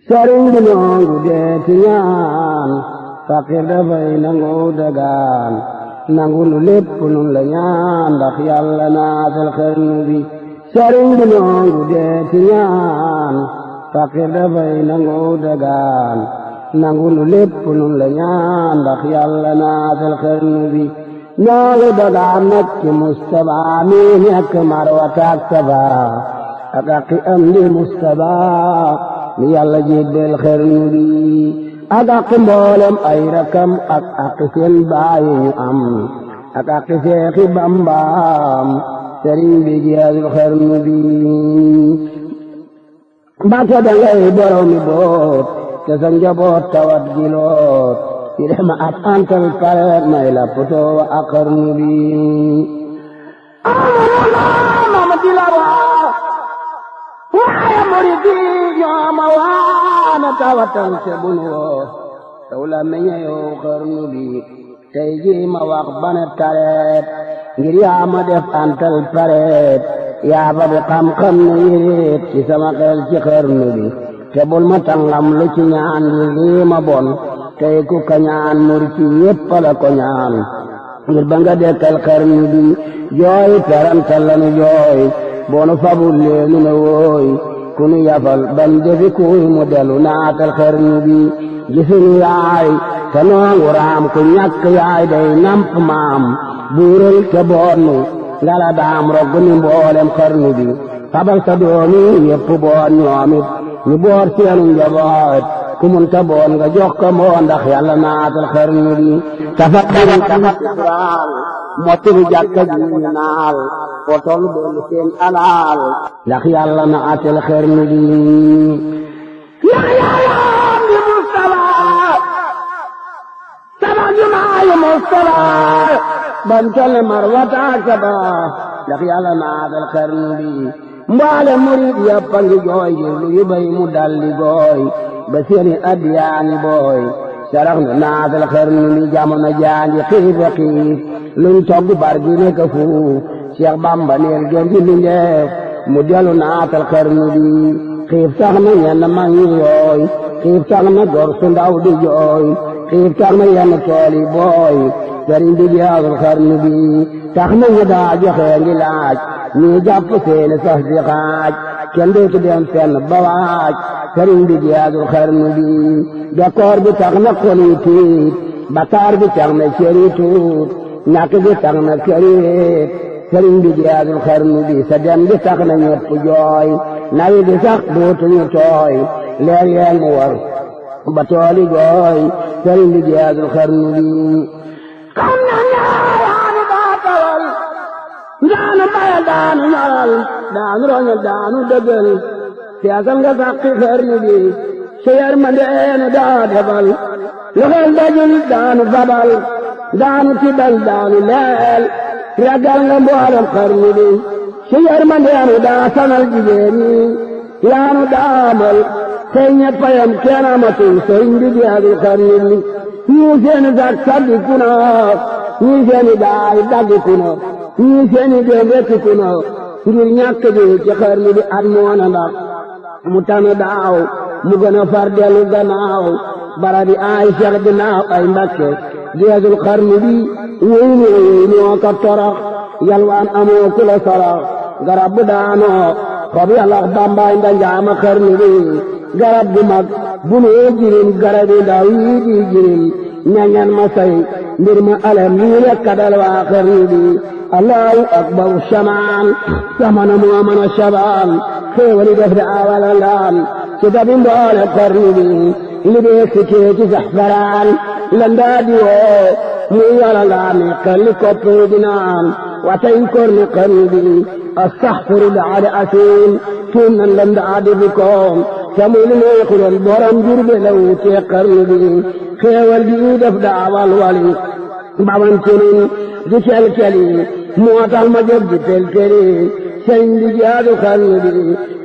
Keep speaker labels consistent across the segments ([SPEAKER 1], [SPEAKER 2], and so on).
[SPEAKER 1] sëriñ bi nongu deeti ñaan fakir dafay nangu dagaan nangu nu lépp nun la ñaan ndax yàlla naatal xarnu bi sëriñ bi nongu deeti ñaan fakir dafay nangu dagaan nangu nu lépp nun la ñaan ndax yàlla naatal xarnu bi ñoogu dagaan nekk ci Mustapha mi nekk Marwata ak Safa ak aqi am di Mustapha mi yàlla jébbal xarnu bi ak aqi mboolem ay rakam ak aqi seen baay ñu am ak aqi Seexi Bambaam sëriñ bi jeexal xarnu bi Mbàkke dangay boromi boot te sa njaboot tawat giloot ci dema at antal pareet may la potoo wa ak xarnu bi mama di la waa waaye murid yi ñooma waana tawatan se bunu woo taw la meñe yow xarnu bi tey ji ma wax bane tareet ngir yaa ma def antal pareet yaa ba di xam-xam ne yéet ci sama xel ci xarnu bi te bul ma tangam lu ci ñaan ngir lii ma bon tey ku ka ñaan murid ci yépp la ko ñaan ngir ba nga dekkal xarnu bi jooy tarantal lanu jooy boonu fabul leenu ne wooy ku nu yafal ban defi kuy mu delu naatal xarnu bi gisunu yaay te noongu raam ku ñàkk yaay day namp maam buural te boonu ngala daam rogg ni mboolem xarnu bi fabal sa doomi yépp boon ñoomit ñu boor seenu njaboot ku munta boon nga jox ko moo ndax yàlla naatal xarnu bi tafakkaru tafakkural mottali jàkka ji ñu naal foo tollu doon seen alaal ndax yàlla naatal xarnu bi yaa di Mustafa sama jumaayu Mustafa ban tole Marwata ak Safa ndax yàlla naatal xarnu bi mbaale murid yàpp a ngi jooy lu yu bay mu dalli gooy ba seeni addiyaani booy sarax nu naatal xarnu bi jamono jaangi xiif a xiif luñ togg bar gi nekk fuuf Cheikh Bamba neel gën ji li ndeef mu delu naatal xarnu bi xiif tax na ñenn mag ñi yooy xiif tax na gor su ndaw di jooy xiif tax na yenn tool yi booy sëriñ bi jeexal xarnu bi tax na ñu daa joxe ngi laaj ñii jàpp seeni sax di xaaj kenn dootu dem fenn ba waaj sëriñ bi jeexal xarnu bi bekkoor bi tax na xol yi tiit bakaar bi tax na cër yi tuut ñàkk bi tax na kër yi réet sëriñ bi jeexal xarnu bi sa dem bi tax na ñepp jooy nawi bi sax dootuñu tooy leer yeen mu war ba tooli jooy sëriñ bi jeexal xarnu bi xam na ñaaraani baatawal daanu bayal daanu ñoral daanu roñal daanu dëggal seesal nga sàqi xarnu bi sa yërmandeenu daa defal loxol dajul daanu fabal daanu tibbal daanu leel ragal nga mboolem xarnu bi sa yërmandeenu daa sanal jigéen ñi yaanu daamal tey ñeppayam kenn amatul sëriñ bi jeexal xarnu bi ñii seeni sak saddi kuna ñii seeni daay daggi kuna ñii seeni déem rekki kuna ngir ñàkk ji ci xarnu bi at moona ndax mu tane daaw mu gën a far dellu gannaaw barabi ay Cheikh dinaaw ay Mbakke jeexal xarnu bi wéy ñoo ko torox yalwaan amoo ku la sorox garab bu daanoo xob yalax bambaay nda njaama xarnu bi garab bu mag bu nee jirim garab yi ndaw yi di jirim ñañan ma say mbir ma alem lii lekka dal waa xarnu bi allahu akbar shamaan samana moo mën a shabaan xéewali def de awala laan ci dabi mboole xarnu bi li dee sikkee ci saxfaraan la ndaa di woo muy yala laami xelli kopp di naan watay korni xarnu bi astaxfirullah al asiim tuum nan la ndaa di bi koom samul neexuloon borom jurbe la wutee xarnu bi xéewal gi def daawal wali bamantenin di kel-keli moo tax ma jóg di tel-keli sëriñ bi jaadu xarnu bi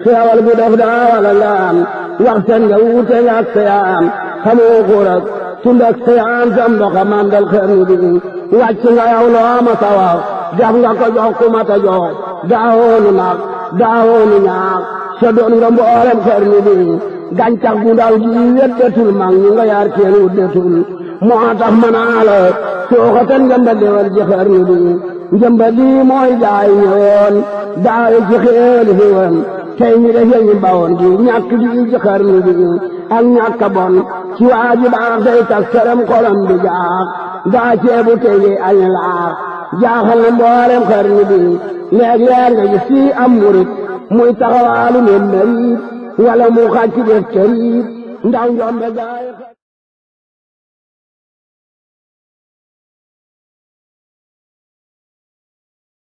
[SPEAKER 1] xéewal gu def daawal laan wax seen nga wute nga ak sayaam xamoo xurak tund ak sayaan sam doxa mandal xarnu bi wàcc nga yow loo ma sawaw def nga ko jox ku ma ta jox daawoonu nag daawoonu ñaax te doon nga mboolem xarnu bi gàncax gu ndaw gi weddatul mag ñu nga yaar kenn wuddatul moo tax manaa la sooxatan njëmbat dewal ci xarnu bi njëmbat li mooy jaay ñëwoon daawe ci xéewali fi woon tey ñu def ñu bawoon gi ñàkk gi ci xarnu bi ak ñàkk bon ci waaji baax day tas këram xolam bi jaax daa ceebu tege añ laax jaaxal na mboolem xarnu bi léeg-léeg nga gis fii am murit muy taxawaalu ne marit wala mu xàcc def carit ndaw njombe gaay